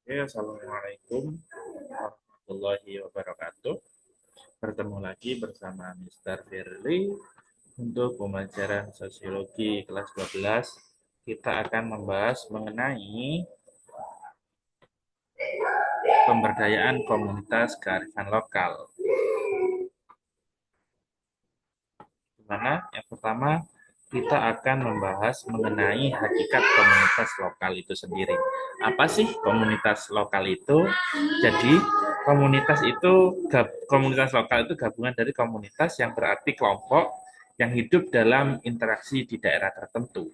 Assalamualaikum warahmatullahi wabarakatuh. Bertemu lagi bersama Mr. Firly untuk pembelajaran sosiologi kelas 12. Kita akan membahas mengenai pemberdayaan komunitas kearifan lokal. Di mana yang pertama kita akan membahas mengenai hakikat komunitas lokal itu sendiri. Apa sih komunitas lokal itu? Jadi komunitas lokal itu gabungan dari komunitas yang berarti kelompok yang hidup dalam interaksi di daerah tertentu.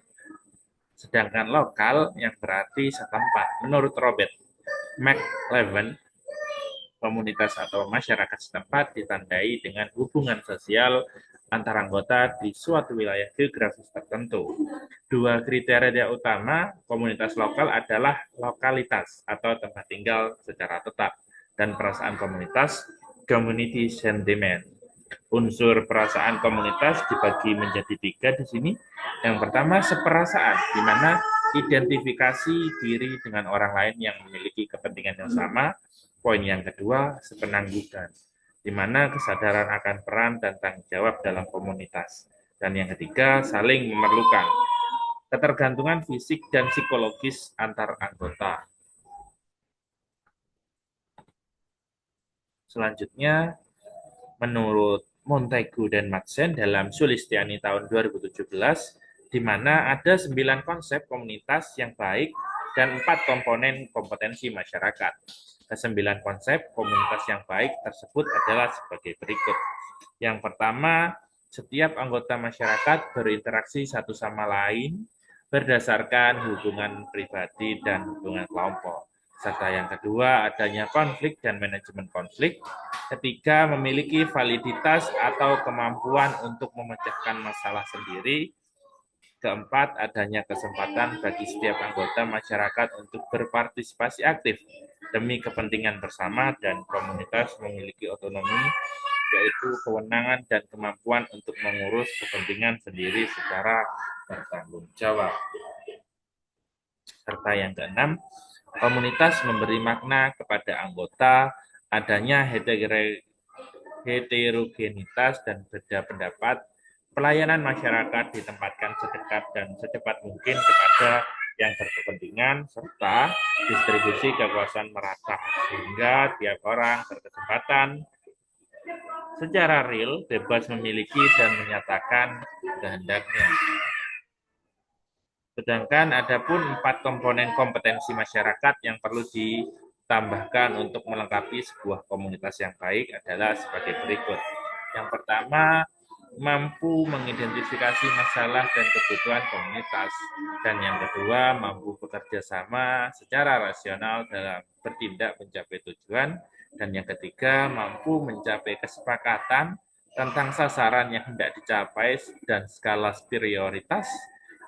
Sedangkan lokal yang berarti setempat. Menurut Robert McLevin, komunitas atau masyarakat setempat ditandai dengan hubungan sosial antar anggota di suatu wilayah geografis tertentu. Dua kriteria utama komunitas lokal adalah lokalitas atau tempat tinggal secara tetap dan perasaan komunitas, community sentiment. Unsur perasaan komunitas dibagi menjadi tiga di sini. Yang pertama seperasaan, di mana identifikasi diri dengan orang lain yang memiliki kepentingan yang sama. Poin yang kedua sepenanggungan, di mana kesadaran akan peran dan tanggung jawab dalam komunitas. Dan yang ketiga saling memerlukan, ketergantungan fisik dan psikologis antar anggota. Selanjutnya, menurut Montaigu dan Madsen dalam Sulistiani tahun 2017, di mana ada 9 konsep komunitas yang baik dan 4 komponen kompetensi masyarakat. Kesembilan konsep komunitas yang baik tersebut adalah sebagai berikut. Yang pertama, setiap anggota masyarakat berinteraksi satu sama lain berdasarkan hubungan pribadi dan hubungan kelompok. Serta yang kedua, adanya konflik dan manajemen konflik. Ketiga, memiliki validitas atau kemampuan untuk memecahkan masalah sendiri. Keempat, adanya kesempatan bagi setiap anggota masyarakat untuk berpartisipasi aktif demi kepentingan bersama, dan komunitas memiliki otonomi, yaitu kewenangan dan kemampuan untuk mengurus kepentingan sendiri secara bertanggung jawab. Serta yang keenam, komunitas memberi makna kepada anggota, adanya heterogenitas dan beda pendapat, pelayanan masyarakat ditempatkan sedekat dan secepat mungkin kepada yang berkepentingan, serta distribusi kekuasaan merata, sehingga tiap orang berkesempatan secara real bebas memiliki dan menyatakan kehendaknya. Sedangkan ada pun 4 komponen kompetensi masyarakat yang perlu ditambahkan untuk melengkapi sebuah komunitas yang baik adalah sebagai berikut. Yang pertama, mampu mengidentifikasi masalah dan kebutuhan komunitas. Dan yang kedua, mampu bekerja sama secara rasional dalam bertindak mencapai tujuan. Dan yang ketiga, mampu mencapai kesepakatan tentang sasaran yang hendak dicapai dan skala prioritas,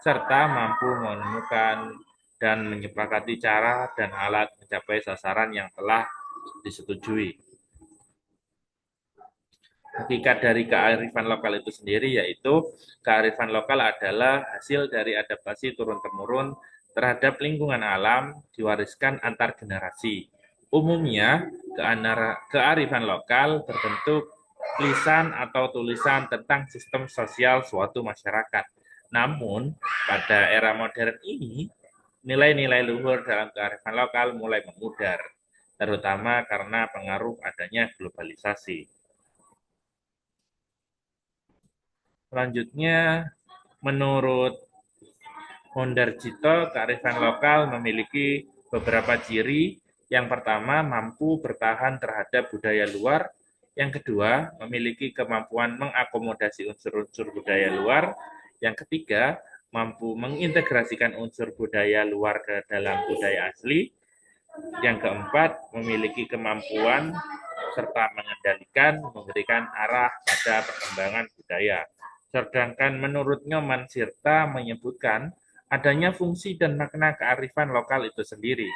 serta mampu menemukan dan menyepakati cara dan alat mencapai sasaran yang telah disetujui. Hakikat dari kearifan lokal itu sendiri yaitu kearifan lokal adalah hasil dari adaptasi turun-temurun terhadap lingkungan alam diwariskan antar generasi. Umumnya, kearifan lokal berbentuk lisan atau tulisan tentang sistem sosial suatu masyarakat. Namun, pada era modern ini, nilai-nilai luhur dalam kearifan lokal mulai memudar, terutama karena pengaruh adanya globalisasi. Selanjutnya, menurut Hondarjito, kearifan lokal memiliki beberapa ciri. Yang pertama, mampu bertahan terhadap budaya luar. Yang kedua, memiliki kemampuan mengakomodasi unsur-unsur budaya luar. Yang ketiga, mampu mengintegrasikan unsur budaya luar ke dalam budaya asli. Yang keempat, memiliki kemampuan serta mengendalikan, memberikan arah pada perkembangan budaya. Sedangkan menurut Nyoman Sirta menyebutkan adanya fungsi dan makna kearifan lokal itu sendiri.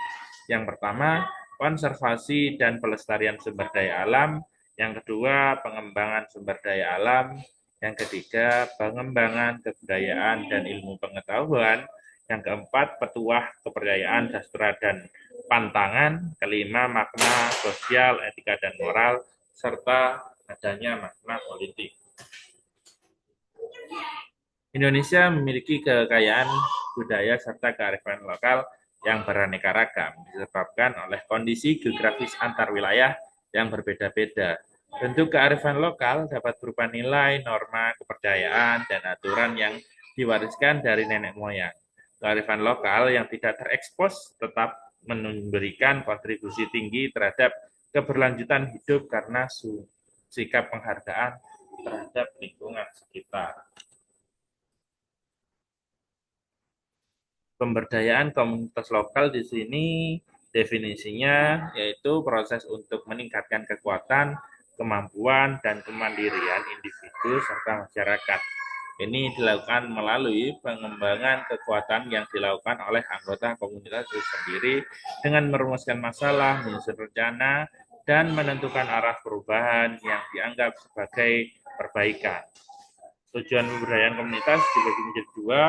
Yang pertama, konservasi dan pelestarian sumber daya alam. Yang kedua, pengembangan sumber daya alam. Yang ketiga, pengembangan kebudayaan dan ilmu pengetahuan. Yang keempat, petuah kepercayaan sastra dan pantangan, kelima makna sosial, etika dan moral, serta adanya makna politik. Indonesia memiliki kekayaan budaya serta kearifan lokal yang beraneka ragam, disebabkan oleh kondisi geografis antar wilayah yang berbeda-beda. Bentuk kearifan lokal dapat berupa nilai, norma, kepercayaan, dan aturan yang diwariskan dari nenek moyang. Kearifan lokal yang tidak terekspos tetap memberikan kontribusi tinggi terhadap keberlanjutan hidup karena sikap penghargaan terhadap lingkungan sekitar. Pemberdayaan komunitas lokal di sini definisinya yaitu proses untuk meningkatkan kekuatan, kemampuan, dan kemandirian individu serta masyarakat. Ini dilakukan melalui pengembangan kekuatan yang dilakukan oleh anggota komunitas itu sendiri dengan merumuskan masalah, menyusun rencana, dan menentukan arah perubahan yang dianggap sebagai perbaikan. Tujuan pemberdayaan komunitas dibagi menjadi dua,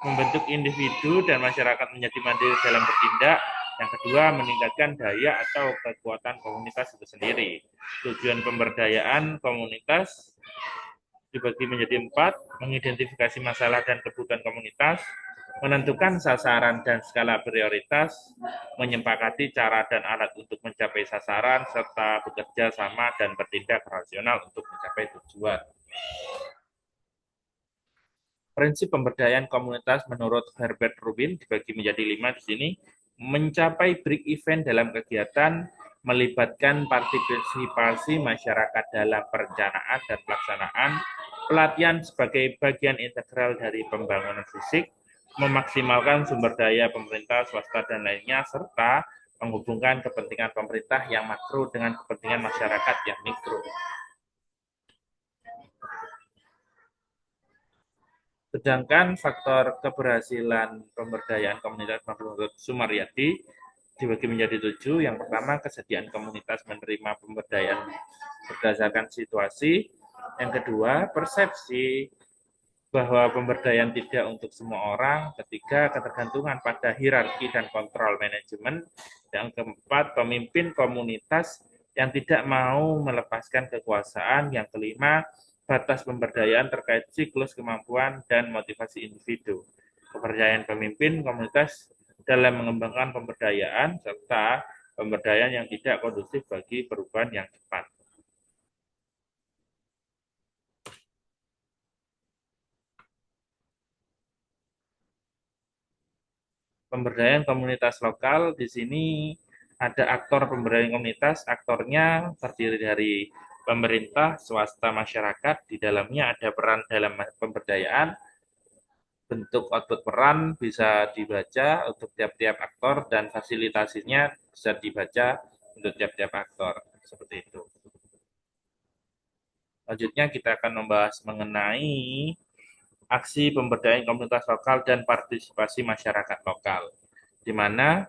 membentuk individu dan masyarakat menjadi mandiri dalam bertindak. Yang kedua, meningkatkan daya atau kekuatan komunitas itu sendiri. Tujuan pemberdayaan komunitas dibagi menjadi empat, mengidentifikasi masalah dan kebutuhan komunitas, menentukan sasaran dan skala prioritas, menyepakati cara dan alat untuk mencapai sasaran, serta bekerja sama dan bertindak rasional untuk mencapai tujuan. Prinsip pemberdayaan komunitas menurut Herbert Rubin dibagi menjadi 5 di sini. Mencapai break event dalam kegiatan, melibatkan partisipasi masyarakat dalam perencanaan dan pelaksanaan, pelatihan sebagai bagian integral dari pembangunan fisik, memaksimalkan sumber daya pemerintah, swasta, dan lainnya, serta menghubungkan kepentingan pemerintah yang makro dengan kepentingan masyarakat yang mikro. Sedangkan faktor keberhasilan pemberdayaan komunitas menurut Sumaryadi dibagi menjadi 7. Yang pertama, kesediaan komunitas menerima pemberdayaan berdasarkan situasi. Yang kedua, persepsi bahwa pemberdayaan tidak untuk semua orang. Ketiga, ketergantungan pada hierarki dan kontrol manajemen. Yang keempat, pemimpin komunitas yang tidak mau melepaskan kekuasaan. Yang kelima, batas pemberdayaan terkait siklus kemampuan dan motivasi individu. Kepercayaan pemimpin komunitas dalam mengembangkan pemberdayaan serta pemberdayaan yang tidak kondusif bagi perubahan yang cepat. Pemberdayaan komunitas lokal di sini ada aktor pemberdayaan komunitas, aktornya terdiri dari pemerintah, swasta, masyarakat. Di dalamnya ada peran dalam pemberdayaan. Bentuk output peran bisa dibaca untuk tiap-tiap aktor dan fasilitasinya bisa dibaca untuk tiap-tiap aktor. Seperti itu. Selanjutnya kita akan membahas mengenai aksi pemberdayaan komunitas lokal dan partisipasi masyarakat lokal, di mana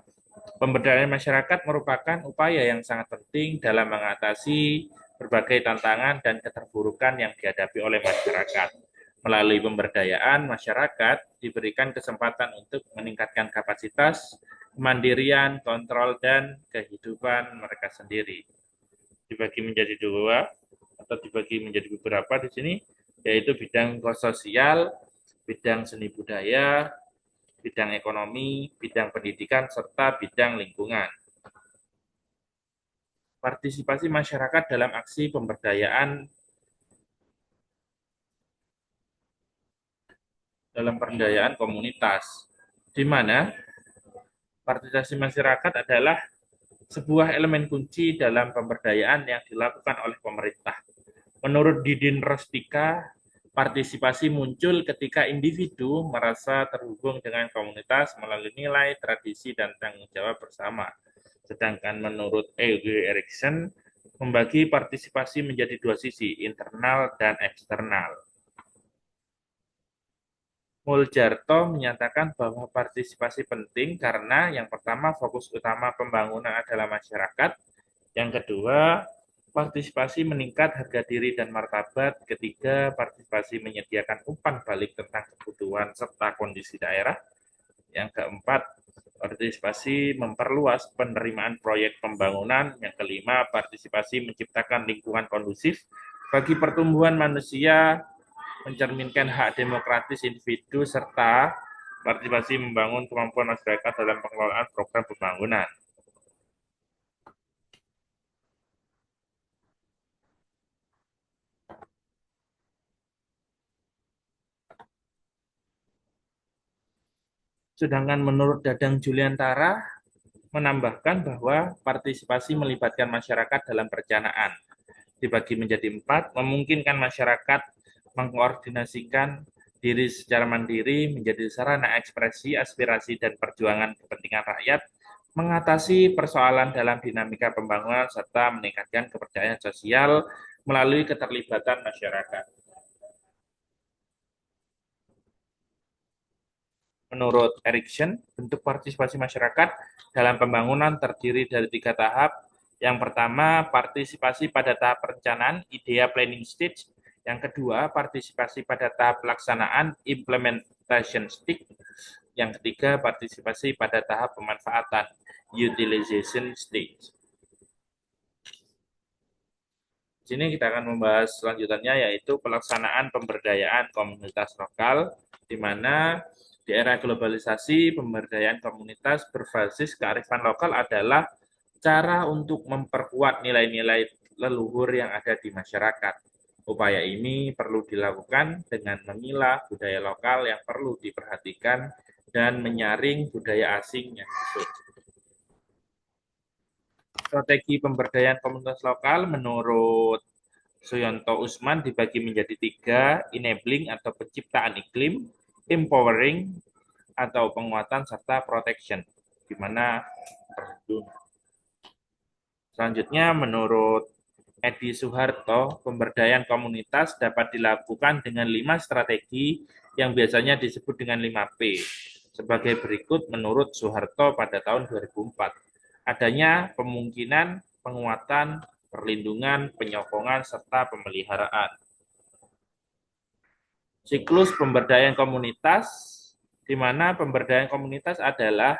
pemberdayaan masyarakat merupakan upaya yang sangat penting dalam mengatasi berbagai tantangan dan keterburukan yang dihadapi oleh masyarakat. Melalui pemberdayaan, masyarakat diberikan kesempatan untuk meningkatkan kapasitas, kemandirian, kontrol, dan kehidupan mereka sendiri. Dibagi menjadi dua, atau dibagi menjadi beberapa di sini, yaitu bidang sosial, bidang seni budaya, bidang ekonomi, bidang pendidikan, serta bidang lingkungan. Partisipasi masyarakat dalam aksi pemberdayaan komunitas, di mana partisipasi masyarakat adalah sebuah elemen kunci dalam pemberdayaan yang dilakukan oleh pemerintah. Menurut Didin Rostika, partisipasi muncul ketika individu merasa terhubung dengan komunitas melalui nilai, tradisi, dan tanggung jawab bersama. Sedangkan menurut E.G. Erikson, membagi partisipasi menjadi dua sisi, internal dan eksternal. Muljarto menyatakan bahwa partisipasi penting karena yang pertama fokus utama pembangunan adalah masyarakat, yang kedua partisipasi meningkat harga diri dan martabat, ketiga partisipasi menyediakan umpan balik tentang kebutuhan serta kondisi daerah, yang keempat Partisipasi memperluas penerimaan proyek pembangunan. Yang kelima, partisipasi menciptakan lingkungan kondusif bagi pertumbuhan manusia, mencerminkan hak demokratis individu, serta partisipasi membangun kemampuan masyarakat dalam pengelolaan program pembangunan. Sedangkan menurut Dadang Juliantara menambahkan bahwa partisipasi melibatkan masyarakat dalam perencanaan. Dibagi menjadi 4, memungkinkan masyarakat mengkoordinasikan diri secara mandiri menjadi sarana ekspresi, aspirasi, dan perjuangan kepentingan rakyat, mengatasi persoalan dalam dinamika pembangunan, serta meningkatkan kepercayaan sosial melalui keterlibatan masyarakat. Menurut Erikson, bentuk partisipasi masyarakat dalam pembangunan terdiri dari 3 tahap. Yang pertama, partisipasi pada tahap perencanaan, idea planning stage. Yang kedua, partisipasi pada tahap pelaksanaan, implementation stage. Yang ketiga, partisipasi pada tahap pemanfaatan, utilization stage. Di sini kita akan membahas selanjutnya, yaitu pelaksanaan pemberdayaan komunitas lokal, di mana di era globalisasi, pemberdayaan komunitas berbasis kearifan lokal adalah cara untuk memperkuat nilai-nilai leluhur yang ada di masyarakat. Upaya ini perlu dilakukan dengan memilah budaya lokal yang perlu diperhatikan dan menyaring budaya asing yang masuk. Strategi pemberdayaan komunitas lokal menurut Suyanto Usman dibagi menjadi 3, enabling atau penciptaan iklim, empowering atau penguatan, serta protection, di mana perlindungan. Selanjutnya, menurut Edi Suharto, pemberdayaan komunitas dapat dilakukan dengan 5 strategi yang biasanya disebut dengan 5P. Sebagai berikut menurut Suharto pada tahun 2004. Adanya kemungkinan, penguatan, perlindungan, penyokongan, serta pemeliharaan. Siklus pemberdayaan komunitas, di mana pemberdayaan komunitas adalah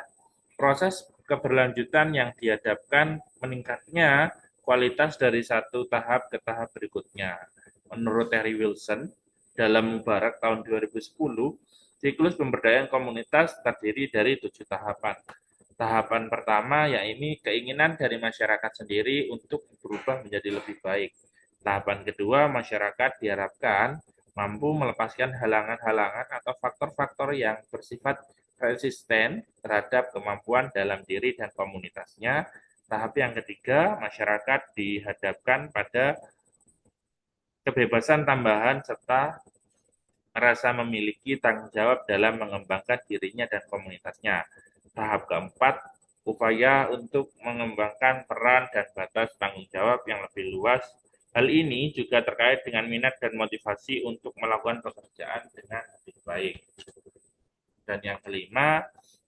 proses keberlanjutan yang dihadapkan meningkatnya kualitas dari satu tahap ke tahap berikutnya. Menurut Terry Wilson, dalam Mubarak tahun 2010, siklus pemberdayaan komunitas terdiri dari 7 tahapan. Tahapan pertama, yaitu keinginan dari masyarakat sendiri untuk berubah menjadi lebih baik. Tahapan kedua, masyarakat diharapkan mampu melepaskan halangan-halangan atau faktor-faktor yang bersifat resisten terhadap kemampuan dalam diri dan komunitasnya. Tahap yang ketiga, masyarakat dihadapkan pada kebebasan tambahan serta merasa memiliki tanggung jawab dalam mengembangkan dirinya dan komunitasnya. Tahap keempat, upaya untuk mengembangkan peran dan batas tanggung jawab yang lebih luas. Hal ini juga terkait dengan minat dan motivasi untuk melakukan pekerjaan dengan lebih baik. Dan yang kelima,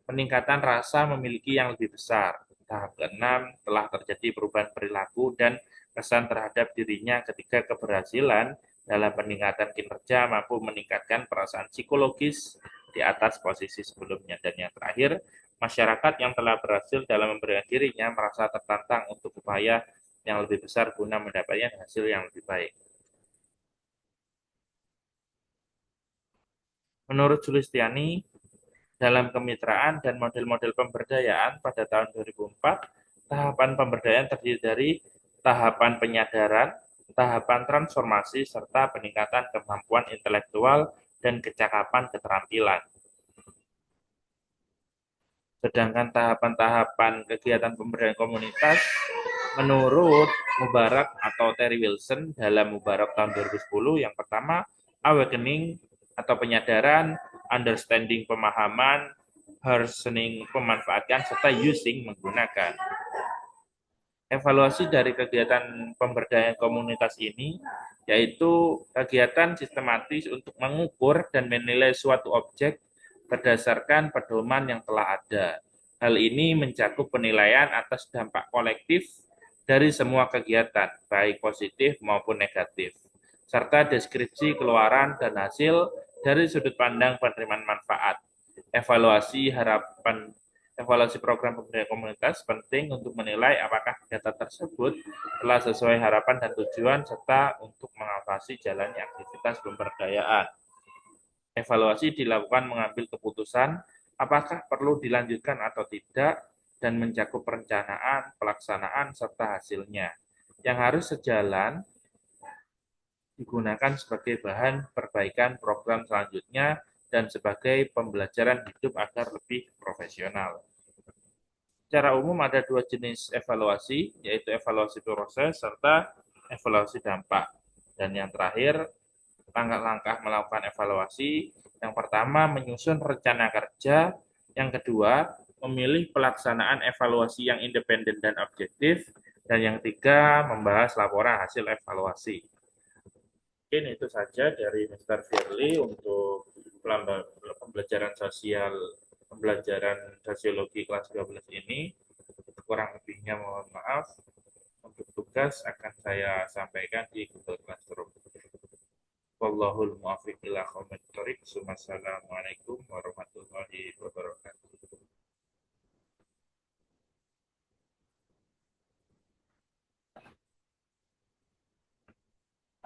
peningkatan rasa memiliki yang lebih besar. Tahap keenam, telah terjadi perubahan perilaku dan kesan terhadap dirinya ketika keberhasilan dalam peningkatan kinerja mampu meningkatkan perasaan psikologis di atas posisi sebelumnya. Dan yang terakhir, masyarakat yang telah berhasil dalam memberikan dirinya merasa tertantang untuk upaya yang lebih besar guna mendapatkan hasil yang lebih baik. Menurut Sulistiani, dalam kemitraan dan model-model pemberdayaan pada tahun 2004, tahapan pemberdayaan terdiri dari tahapan penyadaran, tahapan transformasi, serta peningkatan kemampuan intelektual dan kecakapan keterampilan. Sedangkan tahapan-tahapan kegiatan pemberdayaan komunitas menurut Mubarak atau Terry Wilson dalam Mubarak tahun 2010, yang pertama, awakening atau penyadaran, understanding pemahaman, harnessing pemanfaatkan, serta using menggunakan. Evaluasi dari kegiatan pemberdayaan komunitas ini yaitu kegiatan sistematis untuk mengukur dan menilai suatu objek berdasarkan pedoman yang telah ada. Hal ini mencakup penilaian atas dampak kolektif dari semua kegiatan, baik positif maupun negatif, serta deskripsi keluaran dan hasil dari sudut pandang penerimaan manfaat. Evaluasi harapan Evaluasi program pemberdayaan komunitas penting untuk menilai apakah kegiatan tersebut telah sesuai harapan dan tujuan, serta untuk mengawasi jalannya aktivitas pemberdayaan. Evaluasi dilakukan mengambil keputusan apakah perlu dilanjutkan atau tidak dan mencakup perencanaan, pelaksanaan, serta hasilnya yang harus sejalan digunakan sebagai bahan perbaikan program selanjutnya dan sebagai pembelajaran hidup agar lebih profesional. Secara umum ada dua jenis evaluasi, yaitu evaluasi proses serta evaluasi dampak. Dan yang terakhir, langkah-langkah melakukan evaluasi. Yang pertama, menyusun rencana kerja. Yang kedua, memilih pelaksanaan evaluasi yang independen dan objektif. Dan yang ketiga, membahas laporan hasil evaluasi. Mungkin itu saja dari Mr. Firly untuk pembelajaran sosiologi kelas 12 ini. Kurang lebihnya mohon maaf. Untuk tugas akan saya sampaikan di Google Classroom. Wallahul muwaffiq ila aqwamit thoriq. Wassalamualaikum warahmatullahi wabarakatuh.